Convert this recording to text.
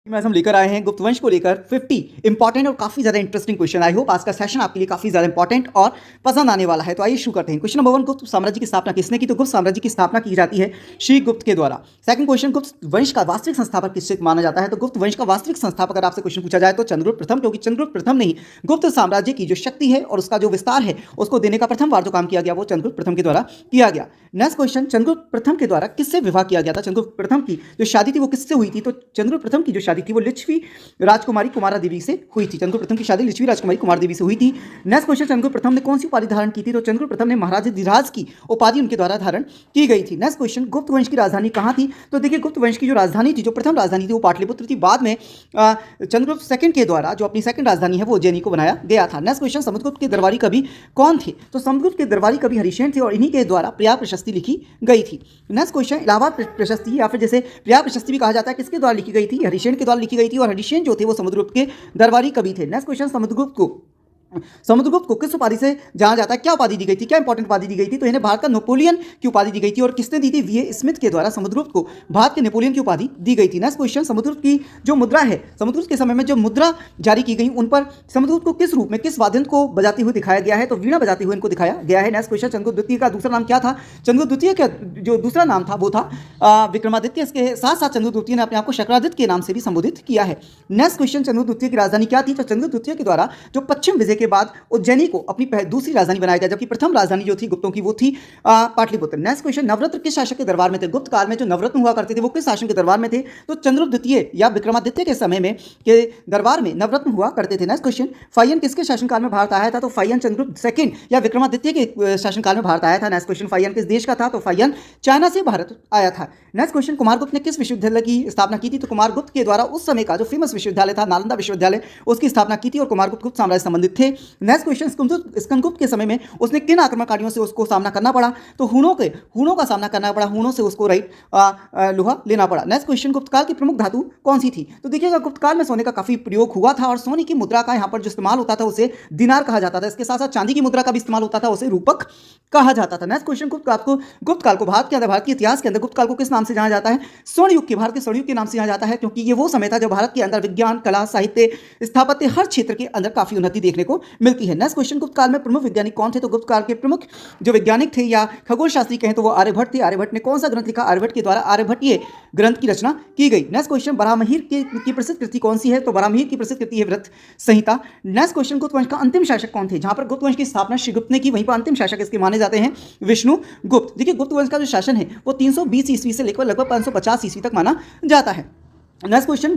में हम लेकर आए हैं गुप्त वंश को लेकर 50 इंपॉर्टेंट और काफी ज्यादा इंटरेस्टिंग क्वेश्चन। आई होप आज का सेशन आपके लिए काफी ज्यादा इंपॉर्टेंट और पसंद आने वाला है। तो आइए शुरू करते हैं। क्वेश्चन नंबर 1, गुप्त साम्राज्य की स्थापना किसने की? तो गुप्त साम्राज्य की स्थापना की जाती है श्री गुप्त के द्वारा। सेकंड क्वेश्चन, गुप्त वंश का वास्तविक संस्थापक किससे माना जाता है? तो गुप्त वंश का वास्तविक संस्थापक अगर आपसे क्वेश्चन पूछा जाए तो चंद्रगुप्त प्रथम, क्योंकि चंद्रगुप्त प्रथम ने ही गुप्त साम्राज्य की जो शक्ति है और उसका जो विस्तार है उसको देने का प्रथम बार जो काम किया गया वो चंद्रगुप्त प्रथम के द्वारा किया गया। नेक्स्ट क्वेश्चन, चंद्रगुप्त प्रथम के द्वारा किससे विवाह किया गया था? चंद्रगुप्त प्रथम की जो शादी थी वो किससे हुई थी? तो चंद्रगुप्त प्रथम की जो शादी थी वो लिच्छवी राजकुमारी कुमारा देवी से हुई थी। चंद्रगुप्त प्रथम की शादी लिच्छवी राजकुमारी कुमार देवी से हुई थी। नेक्स्ट क्वेश्चन, चंद्रगुप्त प्रथम ने कौन सी उपाधि धारण की थी? तो चंद्रगुप्त प्रथम ने महाराजाधिराज की उपाधि उनके द्वारा धारण की गई थी। नेक्स्ट क्वेश्चन, गुप्त वंश की राजधानी कहाँ थी? तो देखिए गुप्त वंश की जो राजधानी थी, जो प्रथम राजधानी थी वो पाटलिपुत्र थी। बाद में चंद्रगुप्त सेकंड के द्वारा जो अपनी सेकंड राजधानी है वो उज्जैनी को बनाया गया था। नेक्स्ट क्वेश्चन, समुद्रगुप्त के दरबारी कवि कौन थे? तो समुद्रगुप्त के दरबारी कवि हरिशेन थे और इन्हीं के द्वारा प्रयाग प्रशस्ति लिखी गई थी। नेक्स्ट क्वेश्चन, इलाहाबाद प्रशस्ति या फिर जैसे प्रयाग प्रशस्ति भी कहा जाता है, किसके द्वारा लिखी गई थी? हरिशेन के द्वारा लिखी गई थी और हरिशेन जो थे वो समुद्रगुप्त के दरबारी कवि थे। नेक्स्ट क्वेश्चन, समुद्रगुप्त को किस उपाधि से जाना जाता है? क्या उपाधि दी गई थी? क्या इंपॉर्टेंट उपाधि दी गई थी? तो इन्हें भारत का नेपोलियन की उपाधि दी गई थी और किसने दी थी? वीए स्मिथ के द्वारा समुद्रगुप्त को भारत के नेपोलियन की उपाधि दी गई थी। नेक्स्ट क्वेश्चन, समुद्रगुप्त की जो मुद्रा है, समुद्रगुप्त के समय में जो मुद्रा जारी की गई उन पर समुद्रगुप्त को किस रूप में, किस वाद्यंत्र को बजाते हुए दिखाया गया है? तो वीणा बजाते हुए इनको दिखाया गया है। नेक्स्ट क्वेश्चन, चंद्रगुप्त द्वितीय का दूसरा नाम क्या था? चंद्रगुप्त द्वितीय का जो दूसरा नाम था वो था विक्रमादित्य। इसके साथ साथ चंद्रगुप्त द्वितीय ने अपने आप को शक्रादित्य के नाम से भी संबोधित किया है। नेक्स्ट क्वेश्चन, चंद्रगुप्त द्वितीय की राजधानी क्या थी? तो चंद्रगुप्त द्वितीय के द्वारा जो पश्चिम विजय के बाद उज्जैनी को अपनी दूसरी राजधानी बनाया गया, जबकि प्रथम राजधानी जो थी गुप्तों की वो थी पाटलिपुत्र। नेक्स्ट क्वेश्चन, नवरत्न किस शासक के दरबार में थे? गुप्त काल में जो नवरत्न हुआ करते थे वो किस शासक के दरबार में थे? तो चंद्रगुप्त द्वितीय या विक्रमादित्य के समय में के दरबार में नवरत्न हुआ करते थे। नेक्स्ट क्वेश्चन, फायन किसके शासनकाल में भारत आया था? तो फायन चंद्रगुप्त सेकंड या विक्रमादित्य के शासनकाल में भारत आया था। नेक्स्ट क्वेश्चन, फायन किस देश का था? तो फायन चाइना से भारत आया था। नेक्स्ट क्वेश्चन, कुमारगुप्त ने किस विश्वविद्यालय की स्थापना की थी? तो कुमारगुप्त के द्वारा उस समय का जो फेमस विश्वविद्यालय था नालंदा विश्वविद्यालय उसकी स्थापना की थी और कुमारगुप्त गुप्त साम्राज्य संबंधित थे। नेक्स्ट क्वेश्चन, स्कंदगुप्त के समय में उसने किन आक्रमणकारियों से उसको सामना करना पड़ा? तो हूणों का सामना करना पड़ा, हूणों से उसको लोहा लेना पड़ा। नेक्स्ट क्वेश्चन, गुप्तकाल की प्रमुख धातु कौन सी थी? तो देखिएगा गुप्तकाल में सोने का काफी प्रयोग हुआ था और सोने की मुद्रा का यहाँ पर जो इस्तेमाल होता था उसे दिनार कहा जाता था। इसके साथ साथ चांदी की मुद्रा का भी इस्तेमाल होता था, उसे रूपक कहा जाता था। नेक्स्ट क्वेश्चन, गुप्तकाल को भारत के अंदर, भारत के इतिहास के अंदर गुप्तकाल को किस नाम से जाना जाता है? स्वर्ण युग के, भारत के स्वर्ण युग के नाम से जाना जाता है, क्योंकि ये वो समय था जब भारत के अंदर विज्ञान, कला, साहित्य, स्थापत्य हर क्षेत्र के अंदर काफी उन्नति देखने को मिलती है। नेक्स्ट क्वेश्चन, गुप्तकाल में प्रमुख वैज्ञानिक कौन थे? तो गुप्त काल के प्रमुख जो वैज्ञानिक थे या खगोल शास्त्री कहें तो वो आर्यभट्ट थे। आर्यभट्ट ने कौन सा ग्रंथ लिखा? आर्यभट्ट के द्वारा आर्यभट्टीय ग्रंथ की रचना की गई। नेक्स्ट क्वेश्चन, बराहमिहिर की प्रसिद्ध कृति कौन सी है? तो बराहमिहिर की प्रसिद्ध कृति है वृत्त संहिता। नेक्स्ट क्वेश्चन, गुप्त वंश का अंतिम शासक कौन थे? जहां पर गुप्त वंश की स्थापना श्रीगुप्त ने की वहीं पर अंतिम शासक इसके माने जाते हैं विष्णुगुप्त। देखिए गुप्त वंश का जो शासन है वो 320 ईस्वी से लेकर लगभग 550 ईस्वी तक माना जाता है। Next question,